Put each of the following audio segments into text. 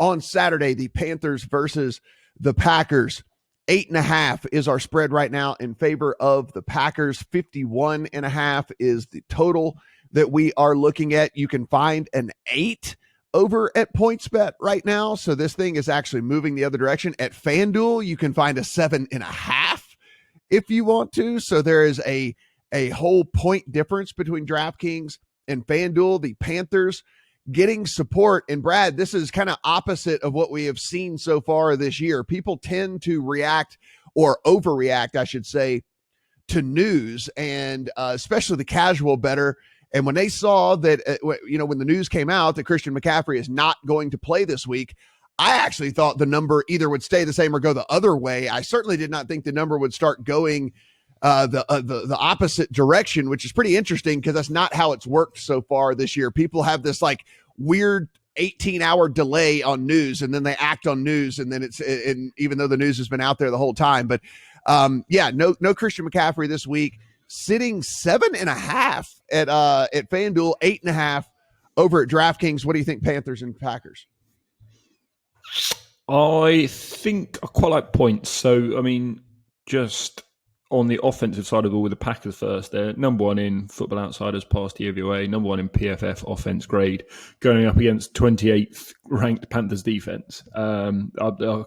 on Saturday, the Panthers versus the Packers. 8.5 is our spread right now in favor of the Packers. 51.5 is the total that we are looking at. You can find an 8 over at PointsBet right now. So this thing is actually moving the other direction. At FanDuel, you can find a 7.5 if you want to. So there is a whole point difference between DraftKings and FanDuel. The Panthers getting support. And Brad, this is kind of opposite of what we have seen so far this year. People tend to react, or overreact, I should say, to news, and especially the casual bettor. And when they saw that, when the news came out that Christian McCaffrey is not going to play this week, I actually thought the number either would stay the same or go the other way. I certainly did not think the number would start going the opposite direction, which is pretty interesting because that's not how it's worked so far this year. People have this like weird 18-hour delay on news, and then they act on news, and then and even though the news has been out there the whole time. But no Christian McCaffrey this week. Sitting 7.5 at FanDuel, 8.5 over at DraftKings. What do you think, Panthers and Packers? I think I quite like points. So, I mean, just on the offensive side of it, with the Packers first, they're number one in Football Outsiders past DVOA, number one in PFF offense grade, going up against 28th ranked Panthers defense. I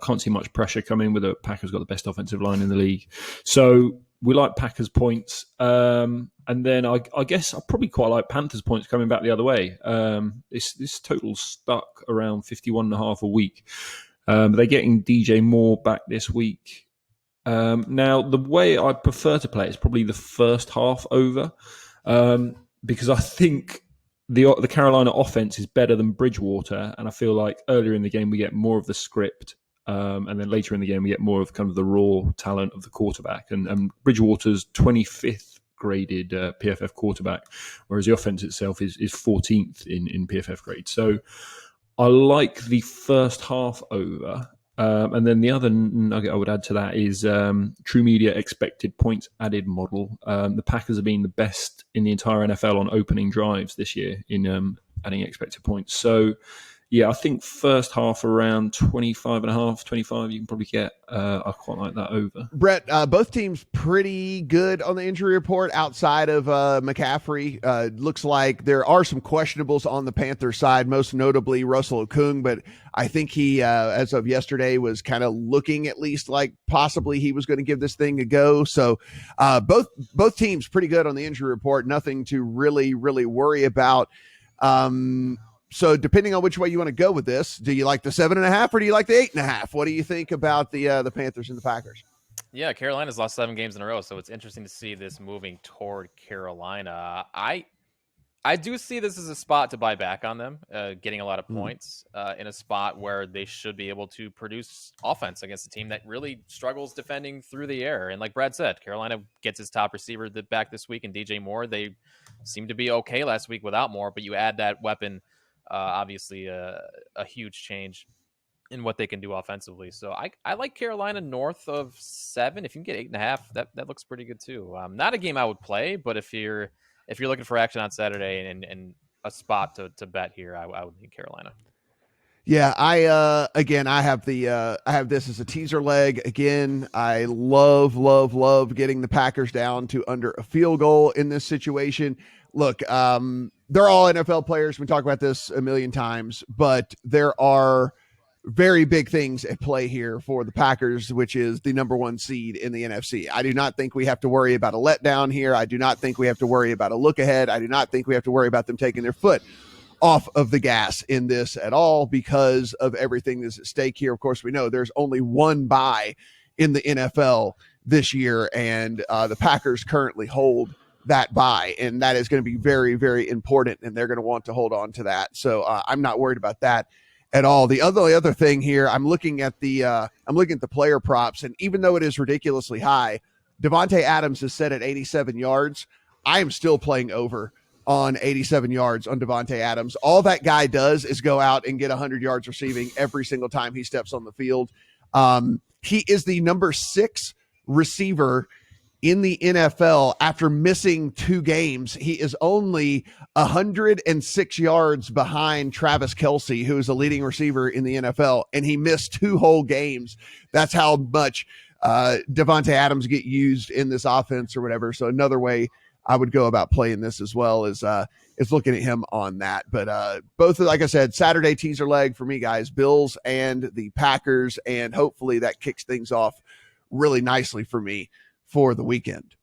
can't see much pressure coming with the Packers got the best offensive line in the league. So we like Packers points. And then I guess I probably quite like Panthers points coming back the other way. This total's stuck around 51.5 a week. They're getting DJ Moore back this week. Now, the way I prefer to play it is probably the first half over, because I think the Carolina offense is better than Bridgewater, and I feel like earlier in the game we get more of the script, and then later in the game we get more of kind of the raw talent of the quarterback. And Bridgewater's 25th graded PFF quarterback, whereas the offense itself is 14th in PFF grade. So I like the first half over. And then the other nugget I would add to that is True Media expected points added model. The Packers have been the best in the entire NFL on opening drives this year in adding expected points. So, yeah, I think first half around 25.5, 25, you can probably get. I quite like that over. Brett, both teams pretty good on the injury report outside of McCaffrey. Looks like there are some questionables on the Panthers side, most notably Russell Okung, but I think he, as of yesterday, was kind of looking at least like possibly he was going to give this thing a go. So both teams pretty good on the injury report, nothing to really worry about. So depending on which way you want to go with this, do you like the 7.5 or do you like the 8.5? What do you think about the Panthers and the Packers? Yeah, Carolina's lost 7 games in a row, so it's interesting to see this moving toward Carolina. I do see this as a spot to buy back on them, getting a lot of points in a spot where they should be able to produce offense against a team that really struggles defending through the air. And like Brad said, Carolina gets its top receiver back this week in DJ Moore. They seemed to be okay last week without Moore, but you add that weapon, obviously a huge change in what they can do offensively. So I like Carolina north of 7. If you can get 8.5, that looks pretty good too. Not a game I would play, but if you're looking for action on Saturday and a spot to bet here, I would need Carolina. Yeah, I have this as a teaser leg. Again, I love getting the Packers down to under a field goal in this situation. Look, they're all NFL players. We talk about this a million times, but there are very big things at play here for the Packers, which is the number 1 seed in the NFC. I do not think we have to worry about a letdown here. I do not think we have to worry about a look ahead. I do not think we have to worry about them taking their foot off of the gas in this at all because of everything that's at stake here. Of course, we know there's only one bye in the NFL this year, and the Packers currently hold that bye, and that is going to be very, very important, and they're going to want to hold on to that. So I'm not worried about that at all. The other thing here, I'm looking at the player props, and even though it is ridiculously high, Devontae Adams is set at 87 yards. I am still playing over on 87 yards on Devontae Adams. All that guy does is go out and get 100 yards receiving every single time he steps on the field. He is the number 6 receiver in the NFL after missing 2 games. He is only 106 yards behind Travis Kelce, who is a leading receiver in the NFL, and he missed 2 whole games. That's how much Devontae Adams get used in this offense or whatever. So another way I would go about playing this as well is looking at him on that. But both, like I said, Saturday teaser leg for me, guys, Bills and the Packers, and hopefully that kicks things off really nicely for me for the weekend.